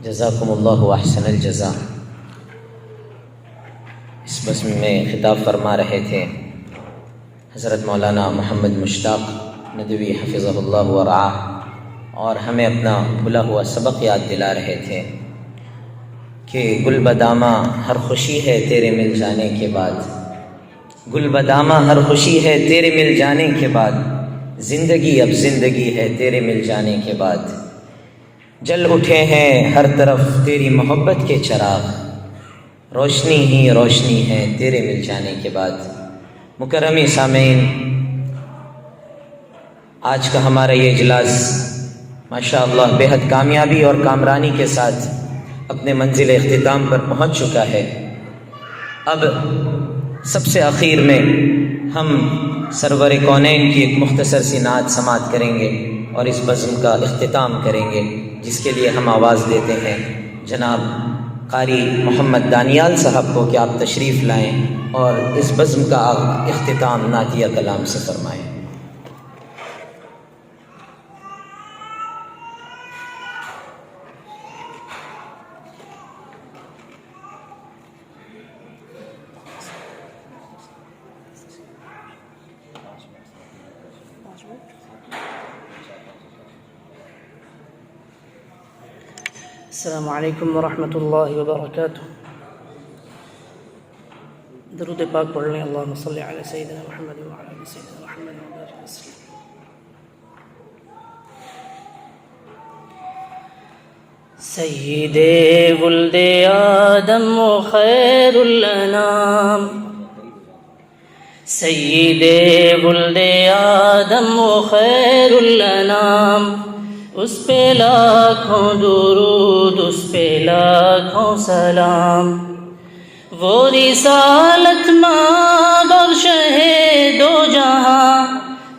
جزاکم اللہ احسن الجزاء۔ اس بزم میں خطاب فرما رہے تھے حضرت مولانا محمد مشتاق ندوی حفظہ اللہ ورعاہ، اور ہمیں اپنا بھولا ہوا سبق یاد دلا رہے تھے کہ گل بدامہ ہر خوشی ہے تیرے مل جانے کے بعد، گل بدامہ ہر خوشی ہے تیرے مل جانے کے بعد، زندگی اب زندگی ہے تیرے مل جانے کے بعد، جل اٹھے ہیں ہر طرف تیری محبت کے چراغ، روشنی ہی روشنی ہے تیرے مل جانے کے بعد۔ مکرمی سامعین، آج کا ہمارا یہ اجلاس ماشاءاللہ بے حد کامیابی اور کامرانی کے ساتھ اپنے منزل اختتام پر پہنچ چکا ہے۔ اب سب سے آخر میں ہم سرور کونین کی ایک مختصر سی نعت سماعت کریں گے اور اس بزم کا اختتام کریں گے، جس کے لیے ہم آواز دیتے ہیں جناب قاری محمد دانیال صاحب کو کہ آپ تشریف لائیں اور اس بزم کا اختتام نعتیہ کلام سے فرمائیں۔ السلام علیکم ورحمۃ اللہ وبرکاتہ۔ درود پاک پڑھ لیں۔ اللہم صلی علی سیدنا محمد وعلی آل سیدنا محمد وبارک وسلم۔ سید ولد آدم و خیر الانام، سید ولد آدم و خیر الانام، اس پہ لاکھوں درود، اس پہ لاکھوں سلام، وہ رسالت مآب اور شہ دو جہاں،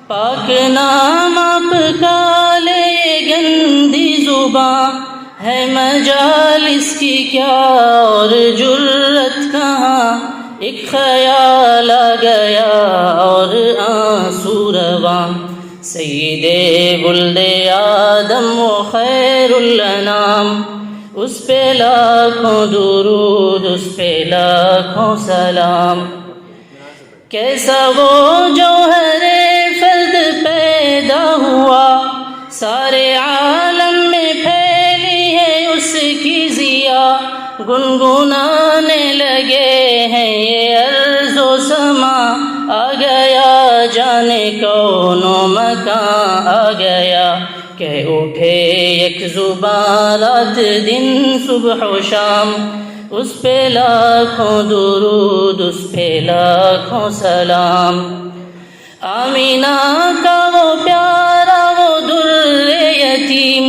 پاک نام آپ کا لے گندی زباں، ہے مجالس کی کیا اور جرت کہاں، ایک خیال آ گیا اور آنسو رواں، سید ولد آدم و خیر الانام، اس پہ لاکھوں درود، اس پہ لاکھوں سلام۔ کیسا وہ جوہر فرد پیدا ہوا، سارے عالم میں پھیلی ہے اس کی ضیا، گنگنانے لگے ہیں یہ ارض و سما، آ گیا جانے کون و مکان، آ گیا کہ اٹھے یک زبان رات دن صبح و شام، اس پہ لاکھوں درود، اس پہ لاکھوں سلام۔ آمینہ کا وہ پیارا وہ در یتیم،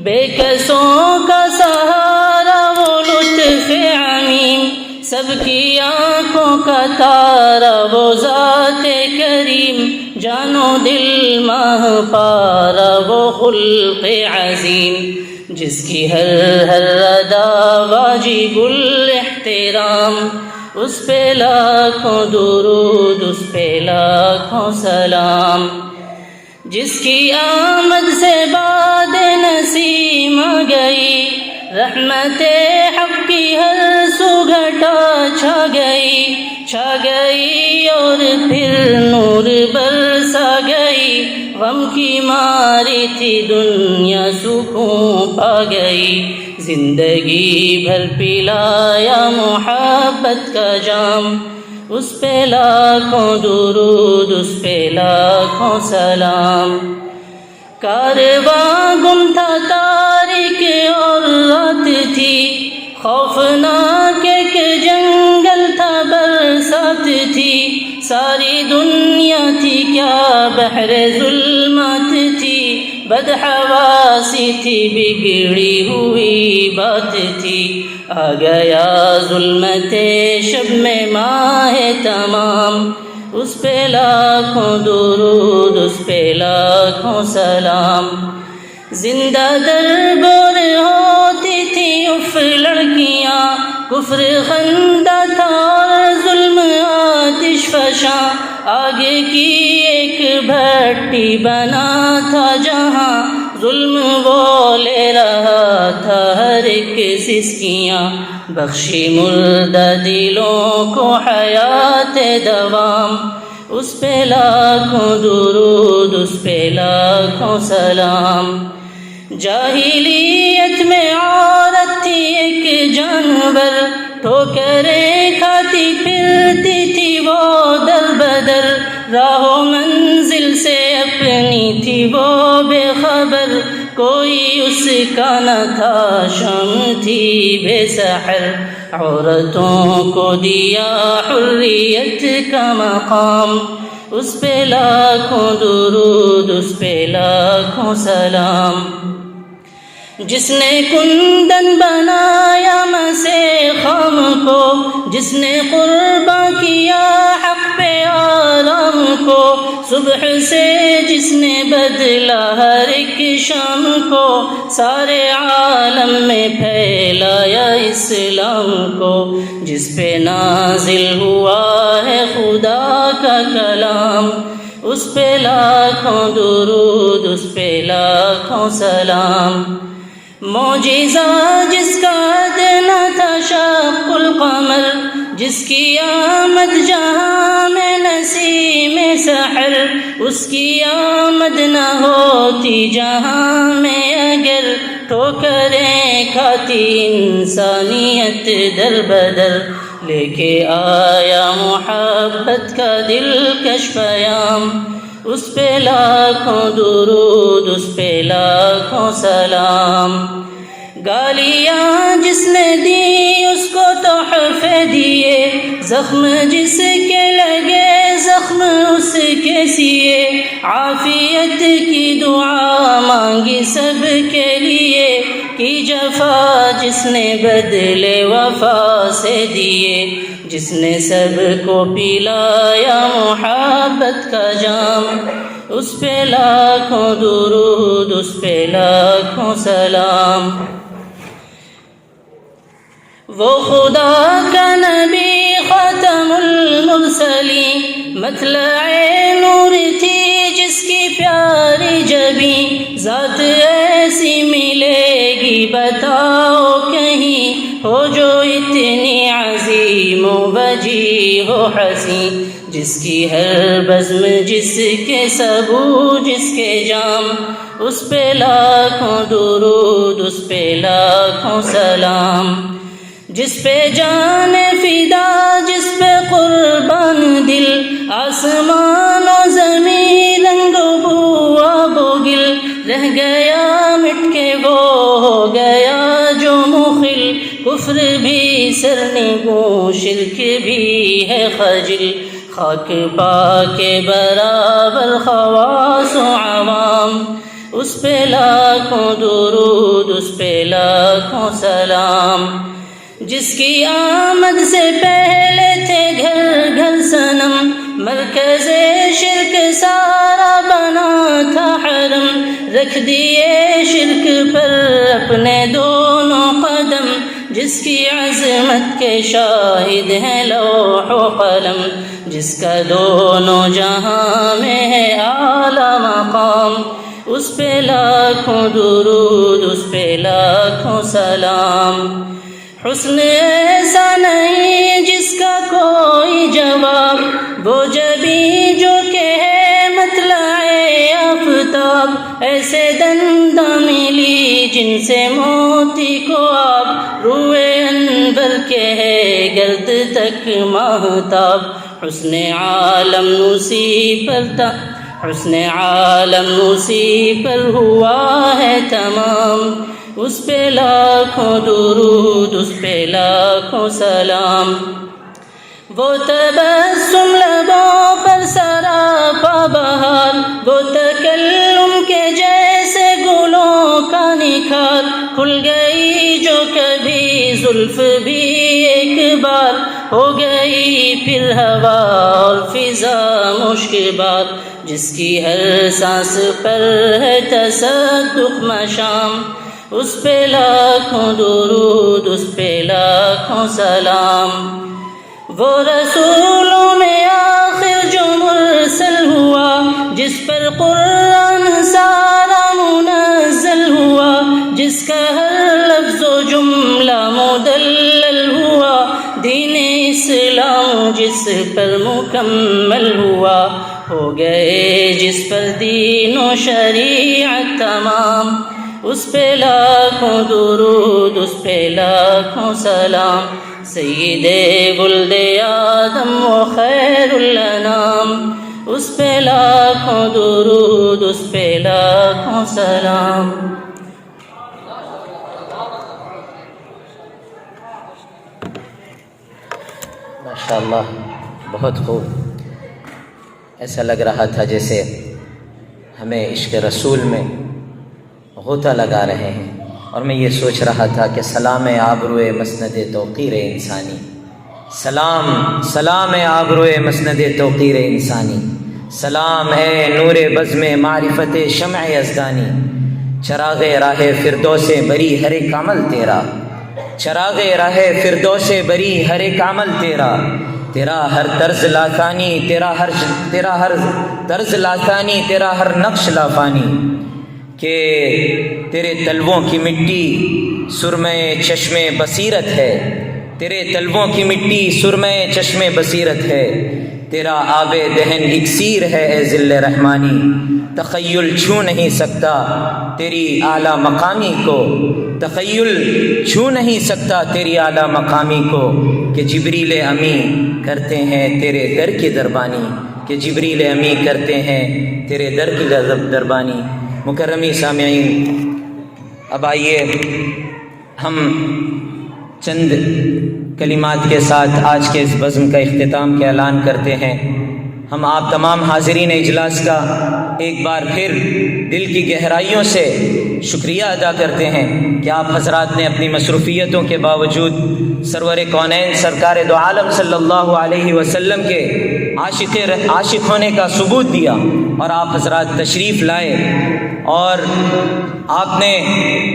بے کسوں کا سہارا وہ لطف عمیم، سب کی آنکھوں کا تارا وہ ذات کریم، جان و دل ماہ پارا وہ خلق عظیم، جس کی ہر ہر ادا واجب الاحترام، اس پہ لاکھوں درود، اس پہ لاکھوں سلام، جس کی آمد سے باد نسیم آ گئی، رحمت حق کی ہر سو گھٹا چھا گئی اور پھر نور برسا گئی، غم کی ماری تھی دنیا سکون پا گئی، زندگی بھر پلایا محبت کا جام، اس پہ لاکھوں درود، اس پہ لاکھوں سلام۔ کارواں گم تھا تاریک اور رات تھی، خوفناک ایک جنگل تھا برسات تھی، ساری دنیا تھی کیا بحر ظلمات تھی، بدحواسی تھی بگڑی ہوئی بات تھی، آ گیا ظلمت شب میں ماہ تمام، اس پہ لاکھوں درود، اس پہ لاکھوں سلام۔ زندہ دربار ہوتی تھی اف لڑکیاں، کفر خندہ تھا اور ظلم آتش فشاں، آگ کی ایک بھٹی بنا تھا جہاں، ظلم وہ لے رہا تھا ہر ایک سسکیاں، بخشی مردہ دلوں کو حیات دوام، اس پہ لاکھوں درود، اس پہ لاکھوں سلام۔ جاہلیت میں عورت تھی ایک جانور، ٹھوکریں کھاتی پھرتی تھی وہ در بدر، راہ و منزل سے اپنی تھی وہ بے خبر، کوئی اس کا نہ تھا شم تھی بے سحر، عورتوں کو دیا حریت کا مقام، اس پہ لاکھوں درود، اس پہ لاکھوں سلام۔ جس نے کندن بنایا مسیح خام کو، جس نے قربان کیا حق پہ آرام کو، صبح سے جس نے بدلا ہر ایک شام کو، سارے عالم میں پھیلایا اسلام کو، جس پہ نازل ہوا ہے خدا کا کلام، اس پہ لاکھوں درود، اس پہ لاکھوں سلام۔ معجزہ جس کا ادنا تھا شق القمر، جس کی آمد جہاں میں نسیم سحر، اس کی آمد نہ ہوتی جہاں میں اگر، ٹھوکریں کھاتی انسانیت در بدر، لے کے آیا محبت کا دلکش پیام، اس پہ لاکھوں درود، اس پہ لاکھوں سلام۔ گالیاں جس نے دی اس کو تحفے دیے، زخم جس کے لگے زخم اس کے سیے، عافیت کی دعا مانگی سب کے لیے، کی جفا جس نے بدلے وفا سے دیے، جس نے سب کو پلایا محبت کا جام، اس پہ لاکھوں درود، اس پہ لاکھوں سلام۔ وہ خدا کا نبی خاتم المرسلین، مطلع نور تھی جس کی پیاری جبیں، ذات ایسی ملے گی بتاؤ کہیں، ہو جو اتنی عظیم و وجیہ و حسین، جس کی ہر بزم جس کے سبو جس کے جام، اس پہ لاکھوں درود، اس پہ لاکھوں سلام۔ جس پہ جان فدا، جس پہ قربان دل، آسمان و زمین رنگ و بو آب و گل، رہ گیا مٹ کے وہ ہو گیا جو مخل، کفر بھی سرنگوں شرک بھی ہے خجل، خاک پا کے برابر خواص و عوام، اس پہ لاکھوں درود، اس پہ لاکھوں سلام۔ جس کی آمد سے پہلے تھے گھر گھر صنم، مرکز شرک سارا بنا تھا حرم، رکھ دیے شرک پر اپنے دونوں قدم، جس کی عظمت کے شاہد ہیں لوح و قلم، جس کا دونوں جہاں میں ہے اعلیٰ مقام، اس پہ لاکھوں درود، اس پہ لاکھوں سلام۔ حسن ایسا نہیں جس کا کوئی جواب، وہ جبیں جو کہ ہے مطلع آفتاب، ایسے دندہ ملی جن سے موتی کو آپ، روئے انور کے ہے گرد تک ماہتاب، حسن عالم نصیب پر تھا، حسن عالم نصیب پر ہوا ہے تمام، اس پہ لاکھوں درود، اس پہ لاکھوں سلام۔ وہ تبسم لبوں پر سراپا بہار، وہ تکلم کے جیسے گلوں کا نکھار، کھل گئی جو کبھی زلف بھی ایک بار، ہو گئی پھر ہوا اور فضا مشک بار، جس کی ہر سانس پر ہے تصدق مشام، اس پہ لاکھوں درود، اس پہ لاکھوں سلام۔ وہ رسولوں میں آخر جو مرسل ہوا، جس پر قرآن سارا منزل جس پر مکمل ہوا، ہو گئے جس پر دین و شریعت تمام، اس پہ لاکھوں درود، اس پہ لاکھوں سلام، سید ولد آدم و خیر الانام، اس پہ لاکھوں درود، اس پہ لاکھوں سلام۔ ماشاءاللہ، بہت خوب۔ ایسا لگ رہا تھا جیسے ہمیں عشق رسول میں غوطہ لگا رہے ہیں، اور میں یہ سوچ رہا تھا کہ سلام آبروئے مسند توقیر انسانی، سلام آبروئے مسند توقیر انسانی، سلام اے نور بزم معرفت شمع یزدانی، چراغ راہ فردوس بری ہر ایک عمل تیرا، چراغ راہ فردوس بری ہر ایک عمل تیرا، تیرا ہر طرز لافانی، تیرا ہر طرز لافانی، تیرا ہر نقش لافانی، کہ تیرے تلووں کی مٹی سرمے چشم بصیرت ہے، تیرے تلووں کی مٹی سرمے چشم بصیرت ہے، تیرا آب دہن اکسیر ہے اے ذل رحمانی، تخیل چھو نہیں سکتا تیری اعلیٰ مقامی کو، تخیل چھو نہیں سکتا تیری اعلیٰ مقامی کو، کہ جبریل امی کرتے ہیں تیرے در کی دربانی، کہ جبریل امی کرتے ہیں تیرے در کی دربانی۔ مکرمی سامعین، اب آئیے ہم چند کلمات کے ساتھ آج کے اس بزم کا اختتام کا اعلان کرتے ہیں۔ ہم آپ تمام حاضرین اجلاس کا ایک بار پھر دل کی گہرائیوں سے شکریہ ادا کرتے ہیں کہ آپ حضرات نے اپنی مصروفیتوں کے باوجود سرور کونین سرکار دو عالم صلی اللہ علیہ وسلم کے عاشق ہونے کا ثبوت دیا، اور آپ حضرات تشریف لائے اور آپ نے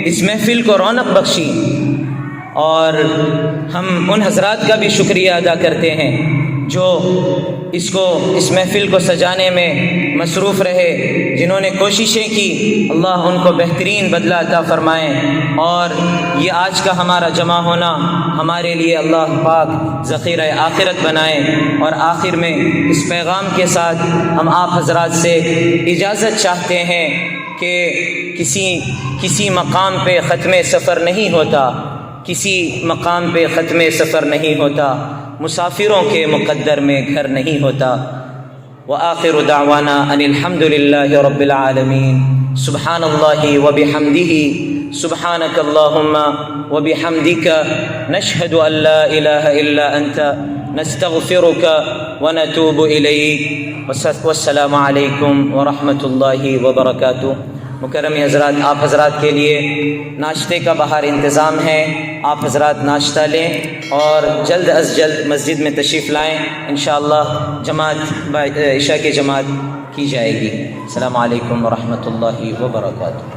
اس محفل کو رونق بخشی، اور ہم ان حضرات کا بھی شکریہ ادا کرتے ہیں جو اس محفل کو سجانے میں مصروف رہے، جنہوں نے کوششیں کی، اللہ ان کو بہترین بدلہ عطا فرمائے، اور یہ آج کا ہمارا جمع ہونا ہمارے لیے اللہ پاک ذخیرہ آخرت بنائے۔ اور آخر میں اس پیغام کے ساتھ ہم آپ حضرات سے اجازت چاہتے ہیں کہ کسی مقام پہ ختم سفر نہیں ہوتا، کسی مقام پہ ختم سفر نہیں ہوتا، مسافروں کے مقدر میں گھر نہیں ہوتا۔ وآخر دعوانا ان الحمد للہ رب العالمین، سبحان اللہ وبحمدہ، سبحانک اللہم وبحمدک، نشہد ان لا الہ الا انت، نستغفرک ونتوب الیک، والسلام علیکم ورحمۃ اللہ وبرکاتہ۔ مکرمی حضرات، آپ حضرات کے لیے ناشتے کا باہر انتظام ہے، آپ حضرات ناشتہ لیں اور جلد از جلد مسجد میں تشریف لائیں، انشاءاللہ جماعت عشاء کی جماعت کی جائے گی۔ السلام علیکم ورحمۃ اللہ وبرکاتہ۔